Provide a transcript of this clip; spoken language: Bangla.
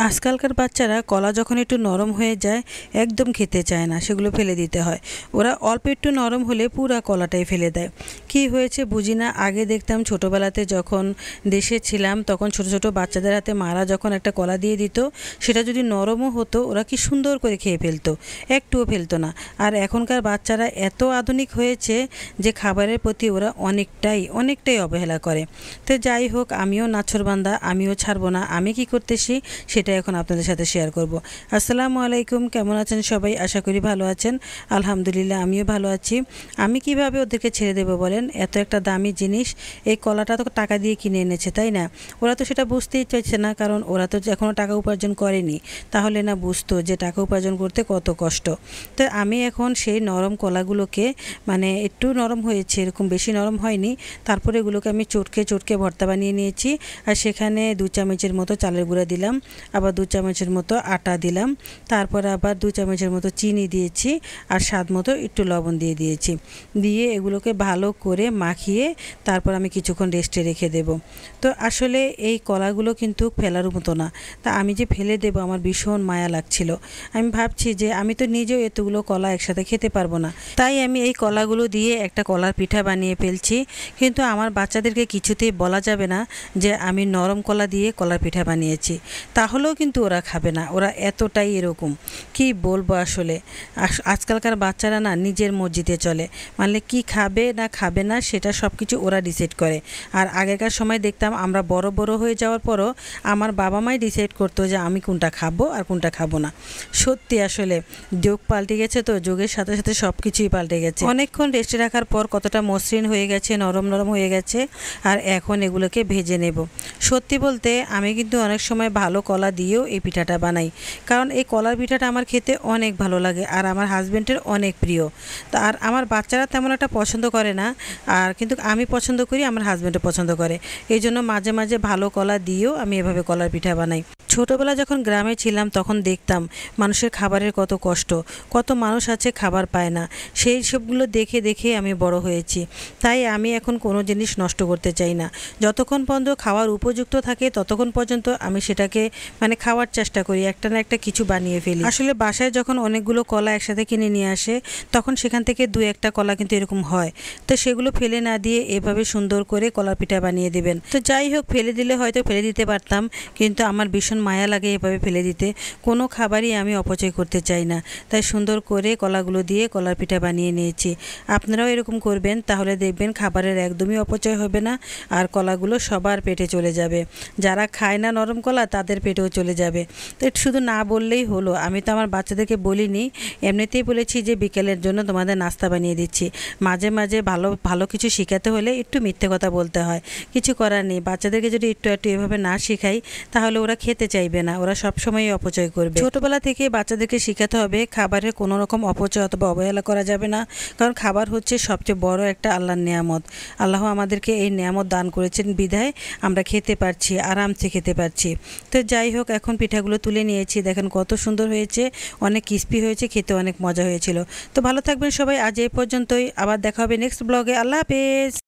আজকালকার বাচ্চারা কলা যখন একটু নরম হয়ে যায় একদম খেতে চায় না, সেগুলো ফেলে দিতে হয়। ওরা অল্প একটু নরম হলে পুরা কলাটাই ফেলে দেয়। কি হয়েছে বুঝি না। আগে দেখতাম ছোটোবেলাতে যখন দেশে ছিলাম তখন ছোট ছোট বাচ্চাদের হাতে মারা যখন একটা কলা দিয়ে দিত, সেটা যদি নরমও হতো ওরা কি সুন্দর করে খেয়ে ফেলতো, একটুও ফেলতো না। আর এখনকার বাচ্চারা এত আধুনিক হয়েছে যে খাবারের প্রতি ওরা অনেকটাই অবহেলা করে। তো যাই হোক, আমিও নাছোড়বান্দা, আমিও ছাড়বো না। আমি কি করতেছি সেটা এখন আপনাদের সাথে শেয়ার করব। আসসালামু আলাইকুম, কেমন আছেন সবাই? আশা করি ভালো আছেন। আলহামদুলিল্লাহ আমিও ভালো আছি। আমি কিভাবে ওদেরকে ছেড়ে দেবো বলেন? এত একটা দামি জিনিস, এই কলাটা তো টাকা দিয়ে কিনে এনেছে, তাই না? ওরা তো সেটা বুঝতেই চাইছে না, কারণ ওরা তো এখনও টাকা উপার্জন করেনি। তাহলে না বুঝতো যে টাকা উপার্জন করতে কত কষ্ট। তো আমি এখন সেই নরম কলাগুলোকে, মানে একটু নরম হয়েছে, এরকম বেশি নরম হয়নি, তারপরে এগুলোকে আমি চটকে ভর্তা বানিয়ে নিয়েছি। আর সেখানে 2 চামচের মতো চালের গুঁড়া দিলাম, আবার 2 চামচের মতো আটা দিলাম, তারপর আবার 2 চামচের মতো চিনি দিয়েছি, আর স্বাদ মতো একটু লবণ দিয়েছি। দিয়ে এগুলোকে ভালো করে মাখিয়ে তারপর আমি কিছুক্ষণ রেস্টে রেখে দেব। তো আসলে এই কলাগুলো কিন্তু ফেলার মতো না, তা আমি যে ফেলে দেব আমার ভীষণ মায়া লাগছিল। আমি ভাবছি যে আমি তো নিজেও এতগুলো কলা একসাথে খেতে পারবো না, তাই আমি এই কলাগুলো দিয়ে একটা কলার পিঠা বানিয়ে ফেলছি। কিন্তু আমার বাচ্চাদেরকে কিছুতেই বলা যাবে না যে আমি নরম কলা দিয়ে কলার পিঠা বানিয়েছি, তাহলেও কিন্তু ওরা খাবে না। ওরা এতটাই এরকম, কি বলবো আসলে। আজকালকার বাচ্চারা না নিজের মর্জিতে চলে, মানে কি খাবে না সেটা সব কিছু ওরা ডিসাইড করে। আর আগেকার সময় দেখতাম আমরা বড় হয়ে যাওয়ার পরও আমার বাবা মাই ডিসাইড করতো যে আমি কোনটা খাবো আর কোনটা খাবো না। সত্যি আসলে যুগ পাল্টে গেছে, তো যুগের সাথে সাথে সব কিছুই পাল্টে গেছে। অনেকক্ষণ রেস্টে রাখার পর কতটা মসৃণ হয়ে গেছে, নরম হয়ে গেছে। আর এখন এগুলোকে ভেজে নেব। সত্যি বলতে আমি কিন্তু অনেক সময় ভালো কলা দিয়েও এই পিঠাটা বানাই, কারণ এই কলার পিঠাটা আমার খেতে অনেক ভালো লাগে আর আমার হাজব্যান্ডের অনেক প্রিয়। তা আর আমার বাচ্চারা তেমন একটা পছন্দ করে না, আর কিন্তু আমি পছন্দ করি, আমার হাজব্যান্ডও পছন্দ করে। এই জন্য মাঝে মাঝে ভালো কলা দিয়েও আমি এভাবে কলার পিঠা বানাই। ছোটোবেলা যখন গ্রামে ছিলাম তখন দেখতাম মানুষের খাবারের কত কষ্ট, কত মানুষ আছে খাবার পায় না। সেই সবগুলো দেখে আমি বড় হয়েছি। তাই আমি এখন কোনো জিনিস নষ্ট করতে চাই না। যতক্ষণ পর্যন্ত খাওয়ার উপযুক্ত থাকে ততক্ষণ পর্যন্ত আমি সেটাকে মানে খাওয়ার চেষ্টা করি, একটা না একটা কিছু বানিয়ে ফেলি। আসলে বাসায় যখন অনেকগুলো কলা একসাথে কিনে নিয়ে আসে তখন সেখান থেকে 2-1টা কলা কিন্তু এরকম হয়। তো সেগুলো ফেলে না দিয়ে এভাবে সুন্দর করে কলার পিঠা বানিয়ে দেবেন। তো যাই হোক, ফেলে দিলে হয়তো ফেলে দিতে পারতাম, কিন্তু আমার ভীষণ মায়া লাগে এভাবে ফেলে দিতে। কোনো খাবারই আমি অপচয় করতে চাই না, তাই সুন্দর করে কলাগুলো দিয়ে কলার পিঠা বানিয়ে নিয়েছি। আপনারাও এরকম করবেন, তাহলে দেখবেন খাবারের একদমই অপচয় হবে না, আর কলাগুলো সবার পেটে চলে যাবে। যারা খায় না নরম কলা তাদের পেটেও চলে যাবে। তো শুধু না বললেই হলো, আমি তো আমার বাচ্চাদেরকে বলিনি, এমনিতেই বলেছি যে বিকেলের জন্য তোমাদের নাস্তা বানিয়ে দিচ্ছি। মাঝে মাঝে ভালো কিছু শেখাতে হলে একটু মিথ্যে কথা বলতে হয়, কিছু করার নেই। বাচ্চাদেরকে যদি একটু এভাবে না শেখাই তাহলে ওরা খেতে চাইবে না, ওরা সবসময়ই অপচয় করবে। ছোটোবেলা থেকে বাচ্চাদেরকে শেখাতে হবে খাবারের কোনো রকম অপচয় অথবা অবহেলা করা যাবে না, কারণ খাবার হচ্ছে সবচেয়ে বড় একটা আল্লাহর নেয়ামত। আল্লাহ আমাদেরকে এই নেয়ামত দান করেছেন বিধায় আমরা খেতে পারছি, আরামসে খেতে পারছি। তো যাই হোক, এখন পিঠাগুলো তুলে নিয়েছি, দেখেন কত সুন্দর হয়েছে, অনেক ক্রিস্পি হয়েছে, খেতে অনেক মজা হয়েছিল। তো ভালো থাকবেন সবাই, আজ এই পর্যন্তই। আবার দেখা হবে নেক্সট ব্লগে। আল্লাহ হাফেজ।